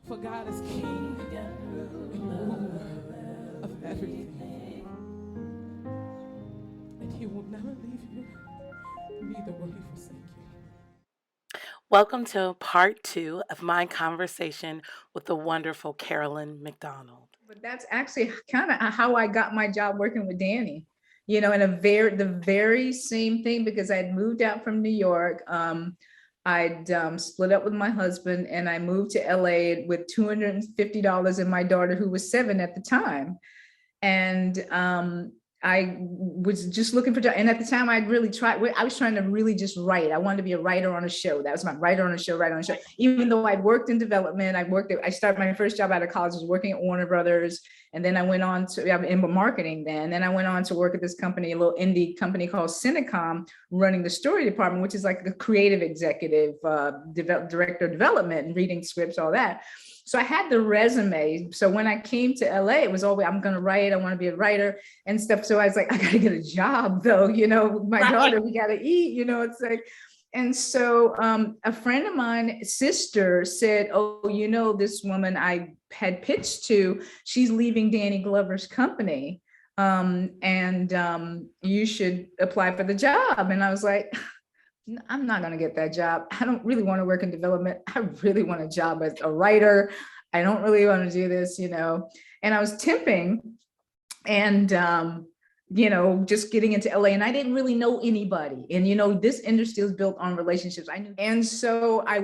For God is king and ruler of everything. And he will never leave you, neither will he forsake you. Welcome to part 2 of my conversation with the wonderful Carolyn McDonald. But that's actually kind of how I got my job working with Danny, you know, in the very same thing, because I'd moved out from New York. I'd split up with my husband and I moved to LA with $250 and my daughter, who was 7 at the time. And I was just looking for, and at the time I was trying to really just write. I wanted to be a writer on a show. That was my writer on a show. Even though I'd worked in development, I started my first job out of college, was working at Warner Brothers. And then I went on to, in marketing then. Then I went on to work at this company, a little indie company called Cinecom, running the story department, which is like a creative executive, director of development and reading scripts, all that. So I had the resume. So when I came to LA, it was always, I'm going to write. I want to be a writer and stuff. So I was like, I got to get a job though, you know, my daughter, we got to eat, you know, it's like, and so a friend of mine, sister, said, oh, you know, this woman I had pitched to, she's leaving Danny Glover's company. You should apply for the job. And I was like, I'm not going to get that job. I don't really want to work in development. I really want a job as a writer. I don't really want to do this, you know. And I was temping and, you know, just getting into LA, and I didn't really know anybody. And, you know, this industry is built on relationships. I knew. And so I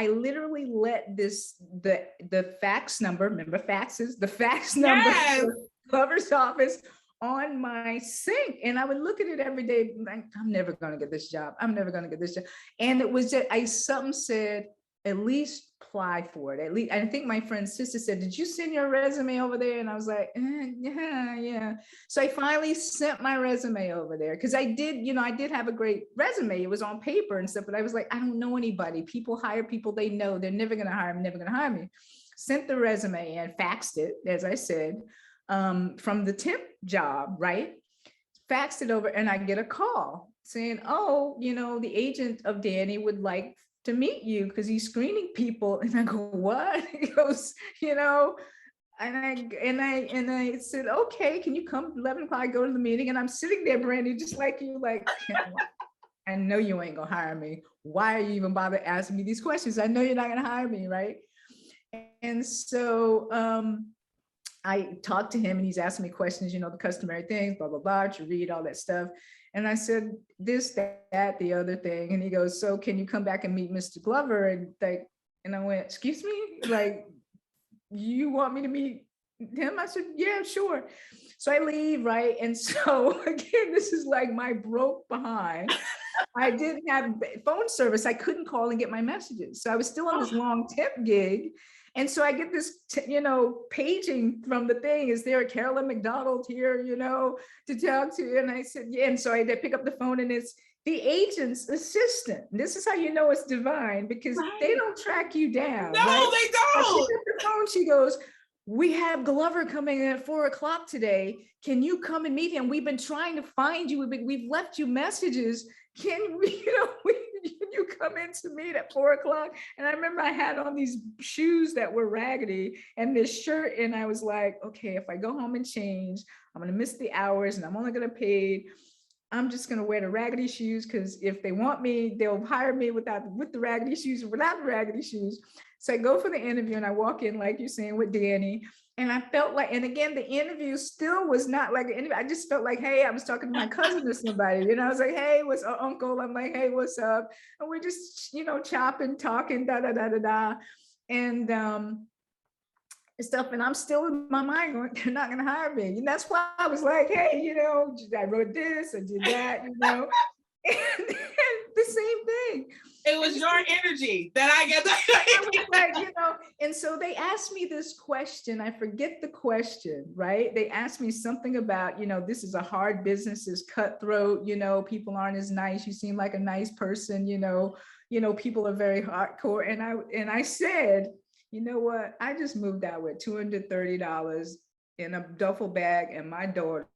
literally let the fax number, remember faxes, the fax number, yes, Glover's office on my sink, and I would look at it every day like, I'm never going to get this job. I'm never going to get this job. And it was just, something said, at least apply for it. At least, I think my friend's sister said, did you send your resume over there? And I was like, yeah. So I finally sent my resume over there, because I did have a great resume. It was on paper and stuff, but I was like, I don't know anybody. People hire people they know. They're never going to hire me, Sent the resume and faxed it, as I said, from the temp job, right? Faxed it over, and I get a call saying, oh, you know, the agent of Danny would like to meet you because he's screening people. And I go, what? He goes, you know, and I said, okay, can you come 11 o'clock, go to the meeting? And I'm sitting there, Brandy, just like you, like, I know you ain't gonna hire me. Why are you even bother asking me these questions? I know you're not gonna hire me, right? And so I talked to him and he's asking me questions, you know, the customary things, blah, blah, blah, to read all that stuff. And I said, this, that, the other thing. And he goes, so can you come back and meet Mr. Glover? And I went, excuse me, like, you want me to meet him? I said, yeah, sure. So I leave, right? And so again, this is like my broke behind. I didn't have phone service. I couldn't call and get my messages. So I was still on this long temp gig. And so I get this, you know, paging from the thing, is there a Carolyn McDonald here, you know, to talk to? And I said, yeah. And so I pick up the phone, and it's the agent's assistant. This is how you know it's divine, because they don't track you down. No, right? They don't. I pick up the phone, she goes, we have Glover coming in at 4 o'clock today. Can you come and meet him? We've been trying to find you. We've left you messages. Can you come in to meet at 4 o'clock? And I remember I had on these shoes that were raggedy and this shirt. And I was like, okay, if I go home and change, I'm going to miss the hours and I'm only going to pay. I'm just going to wear the raggedy shoes, because if they want me, they'll hire me with the raggedy shoes or without the raggedy shoes. So I go for the interview and I walk in, like you're saying, with Danny. And I felt like, and again, the interview still was not like an interview. I just felt like, hey, I was talking to my cousin or somebody. And I was like, hey, what's up, uncle? I'm like, hey, what's up? And we're just, you know, chopping, talking, da, da, da, da, da. And stuff. And I'm still in my mind going, they're not going to hire me. And that's why I was like, hey, you know, I wrote this, I did that, you know. And the same thing. It was your energy that I get. Like, you know, and so they asked me this question. I forget the question, right? They asked me something about, you know, this is a hard business, it's cutthroat, you know, people aren't as nice. You seem like a nice person, you know, people are very hardcore. And I said, you know what? I just moved out with $230 in a duffel bag and my daughter.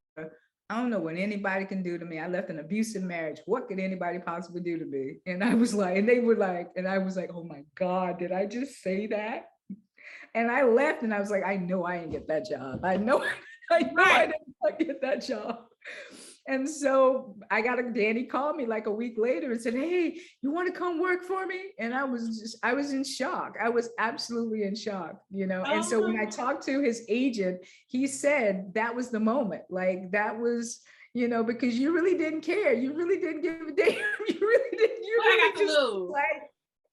I don't know what anybody can do to me. I left an abusive marriage. What could anybody possibly do to me? And I was like, and they were like, and I was like, oh my God, did I just say that? And I left and I was like, I know I didn't get that job. I know I didn't get that job. And so Danny called me like a week later and said, hey, you want to come work for me? And I was in shock. I was absolutely in shock, you know? And so when I talked to his agent, he said that was the moment. Like that was, you know, because you really didn't care. You really didn't give a damn. You really didn't.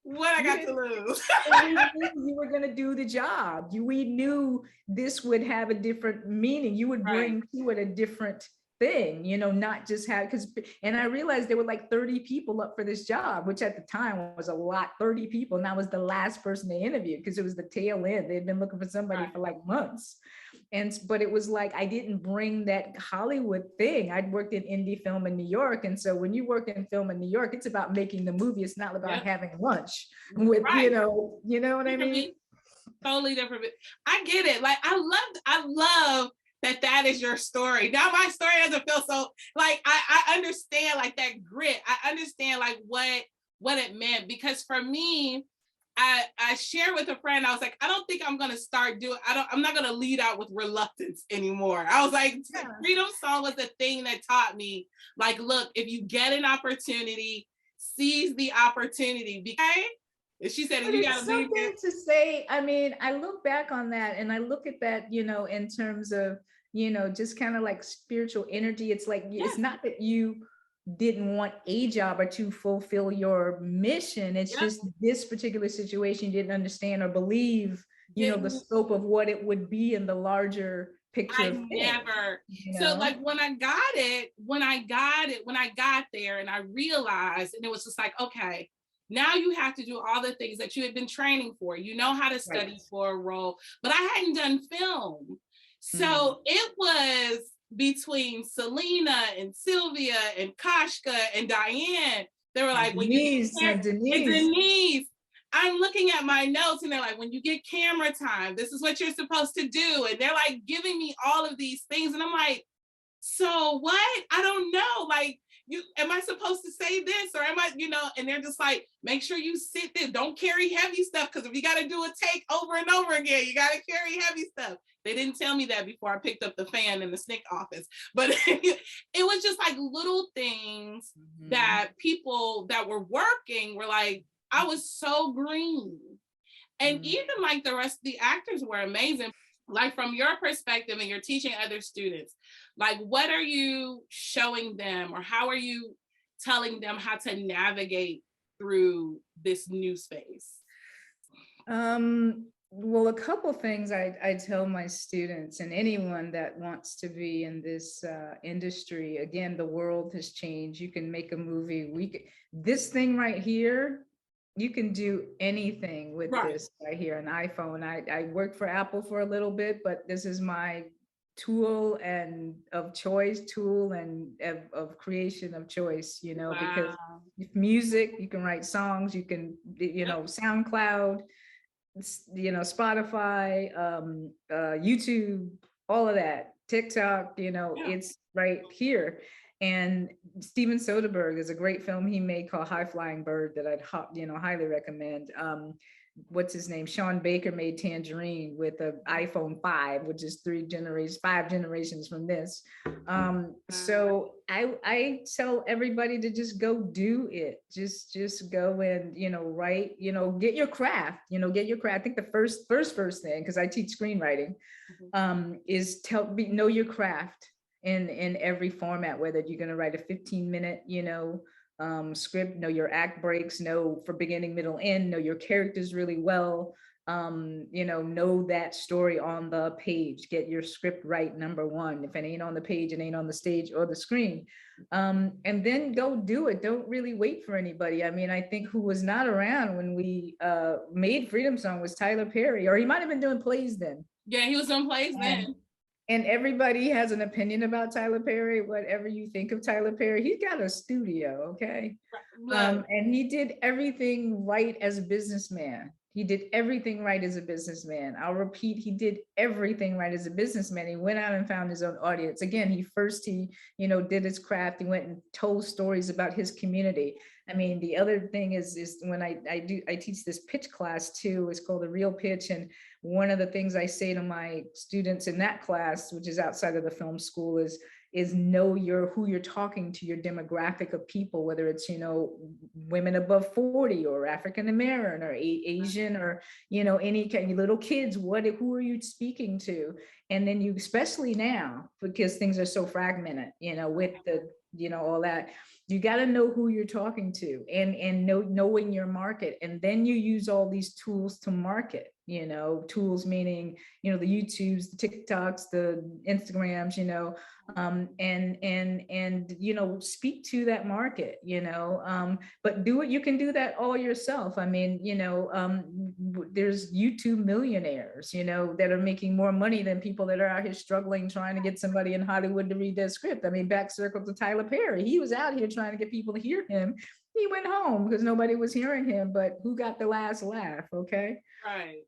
What I got to lose? We knew you were going to do the job. We knew this would have a different meaning. You would bring to it a different thing, you know, not just have, and I realized there were like 30 people up for this job, which at the time was a lot, 30 people. And I was the last person they interviewed because it was the tail end. They'd been looking for somebody for like months. But it was like, I didn't bring that Hollywood thing. I'd worked in indie film in New York. And so when you work in film in New York, it's about making the movie. It's not about having lunch with, you know what I mean? Totally different. I get it. Like, I love that is your story. Now my story doesn't feel so, like, I understand like that grit. I understand like what it meant, because for me, I shared with a friend, I was like, I don't think I'm going to start doing, I'm not going to lead out with reluctance anymore. I was like, Freedom Song was the thing that taught me, like, look, if you get an opportunity, seize the opportunity. Because she said, you got to leave it. To say, I mean, I look back on that and I look at that, you know, in terms of, you know, just kind of like spiritual energy. It's like, it's not that you didn't want a job or to fulfill your mission. It's just this particular situation you didn't understand or believe, you know, the scope of what it would be in the larger picture. So like when I got there and I realized, and it was just like, okay, now you have to do all the things that you had been training for. You know how to study for a role, but I hadn't done film. So it was between Selena and Sylvia and Kashka and Diane. They were like, Denise. I'm looking at my notes and they're like, when you get camera time, this is what you're supposed to do. And they're like giving me all of these things. And I'm like, so what? I don't know. Like, am I supposed to say this or am I, you know, and they're just like, make sure you sit there. Don't carry heavy stuff. Because if you got to do a take over and over again, you got to carry heavy stuff. They didn't tell me that before I picked up the fan in the SNCC office, but it was just like little things that people that were working were like, I was so green. And even like the rest of the actors were amazing. Like from your perspective and you're teaching other students, like what are you showing them or how are you telling them how to navigate through this new space? Well, a couple things I tell my students and anyone that wants to be in this industry. Again, the world has changed. You can make a movie. This thing right here, you can do anything with this right here, an iPhone. I worked for Apple for a little bit, but this is my tool and of creation of choice, you know, because music, you can write songs, you can, you know, SoundCloud, you know, Spotify, YouTube, all of that, TikTok, you know, it's right here. And Steven Soderbergh is a great film he made called High Flying Bird that I'd highly recommend. What's his name? Sean Baker made Tangerine with an iPhone 5, which is 5 generations from this. So I tell everybody to just go do it. Just go and, you know, write, you know, get your craft. I think the first thing, because I teach screenwriting, is know your craft in every format, whether you're going to write a 15-minute, you know, script, know your act breaks, know for beginning, middle, end, know your characters really well, you know that story on the page, get your script right, number one. If it ain't on the page, it ain't on the stage or the screen. And then go do it. Don't really wait for anybody. I mean, I think who was not around when we made Freedom Song was Tyler Perry, or he might have been doing plays then. Yeah, he was doing plays then. And everybody has an opinion about Tyler Perry, whatever you think of Tyler Perry. He's got a studio, okay? And he did everything right as a businessman. He did everything right as a businessman. I'll repeat, he did everything right as a businessman. He went out and found his own audience. Again, he did his craft. He went and told stories about his community. I mean, the other thing is when I teach this pitch class too. It's called the real pitch. And one of the things I say to my students in that class, which is outside of the film school, is know who you're talking to, your demographic of people, whether it's, women above 40 or African American or Asian or, any kind of little kids, who are you speaking to? And then you, especially now, because things are so fragmented, with the, all that, you got to know who you're talking to and knowing your market. And then you use all these tools to market, tools meaning, the YouTubes, the TikToks, the Instagrams, and speak to that market, but you can do that all yourself. I mean, there's YouTube millionaires, that are making more money than people that are out here struggling, trying to get somebody in Hollywood to read their script. I mean, back circle to Tyler Perry. He was out here trying to get people to hear him. He went home because nobody was hearing him, but who got the last laugh? Okay. Right.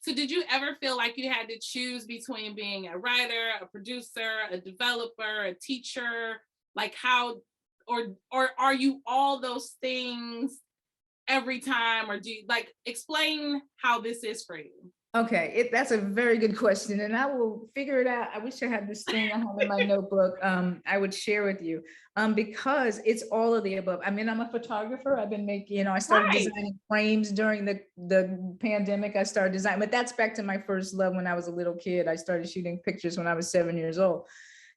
So did you ever feel like you had to choose between being a writer, a producer, a developer, a teacher? Like how, or are you all those things every time? Or do you explain how this is for you? Okay, that's a very good question, and I will figure it out. I wish I had this thing I have in my notebook. I would share with you, because it's all of the above. I mean, I'm a photographer. I've been making, I started designing frames during the pandemic. I started designing, but that's back to my first love when I was a little kid. I started shooting pictures when I was 7 years old.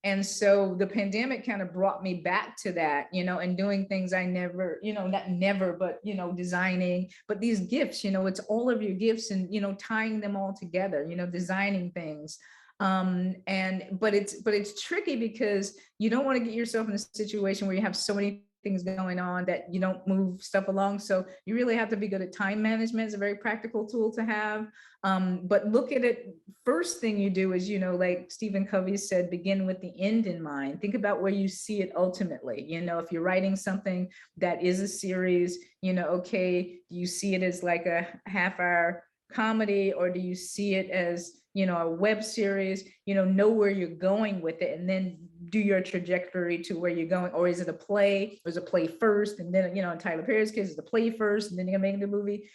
And so the pandemic kind of brought me back to that, and doing things I never, not never, but, designing, but these gifts, it's all of your gifts and, tying them all together, designing things. But it's tricky because you don't want to get yourself in a situation where you have so many things going on that you don't move stuff along. So you really have to be good at time management. It's a very practical tool to have. But look at it. First thing you do is, like Stephen Covey said, begin with the end in mind. Think about where you see it ultimately. If you're writing something that is a series, okay, do you see it as like a half-hour comedy, or do you see it as, a web series? Know where you're going with it, and then do your trajectory to where you're going. Or is it a play? Or is it play first, and then, in Tyler Perry's case, it's the play first, and then you're gonna make the movie.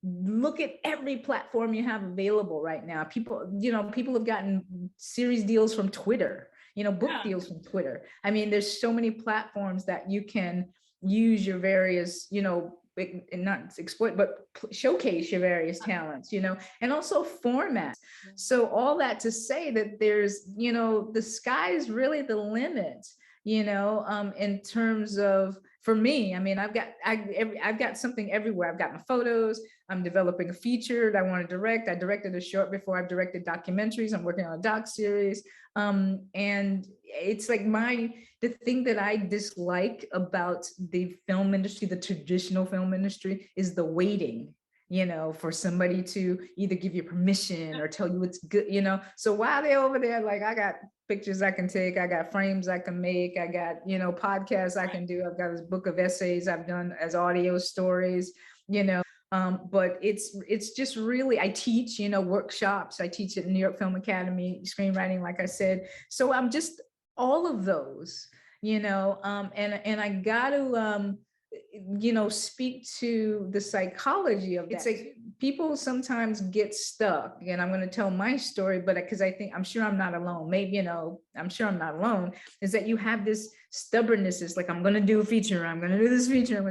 Look at every platform you have available right now. People have gotten series deals from Twitter, book deals from Twitter. I mean, there's so many platforms that you can use your various, and not exploit, but showcase your various talents, and also formats. So all that to say that there's, the sky is really the limit, in terms of, for me, I mean, I've got something everywhere. I've got my photos. I'm developing a feature I want to direct. I directed a short before. I've directed documentaries. I'm working on a doc series. And it's like the thing that I dislike about the film industry, the traditional film industry, is the waiting, for somebody to either give you permission or tell you it's good, So while they're over there, like, I got pictures I can take, I got frames I can make, I got, podcasts I can do. I've got this book of essays I've done as audio stories, but it's just really, I teach, workshops. I teach at New York Film Academy, screenwriting, like I said. So I'm just all of those, and I got to, speak to the psychology of that. It's like people sometimes get stuck, and I'm going to tell my story, but because I'm sure I'm not alone. Maybe, I'm sure I'm not alone, is that you have this stubbornness. It's like, I'm going to do a feature. I'm going to do this feature.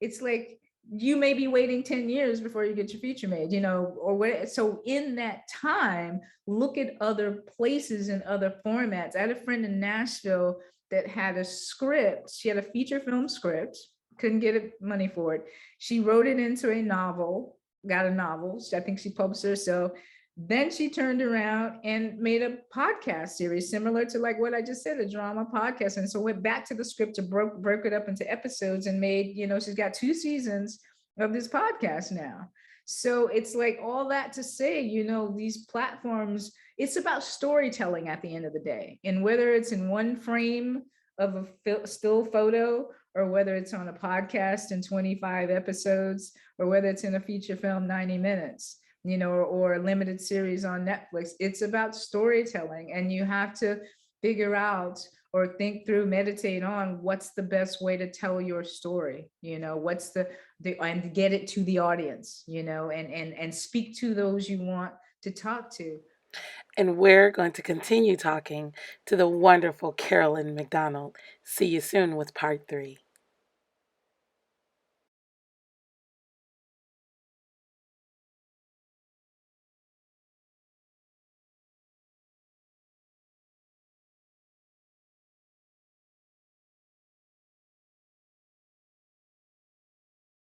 It's like, you may be waiting 10 years before you get your feature made, or what. So in that time, look at other places and other formats. I had a friend in Nashville that had a script. She had a feature film script, couldn't get money for it. She wrote it into a novel, got a novel. I think she published it herself. Then she turned around and made a podcast series similar to like what I just said, a drama podcast. And so went back to the script to broke it up into episodes and made, she's got 2 seasons of this podcast now. So it's like all that to say, these platforms, it's about storytelling at the end of the day. And whether it's in one frame of a still photo, or whether it's on a podcast in 25 episodes, or whether it's in a feature film 90 minutes, or a limited series on Netflix. It's about storytelling, and you have to figure out or think through, meditate on what's the best way to tell your story, what's the and get it to the audience, and speak to those you want to talk to. And we're going to continue talking to the wonderful Carolyn McDonald. See you soon with part 3.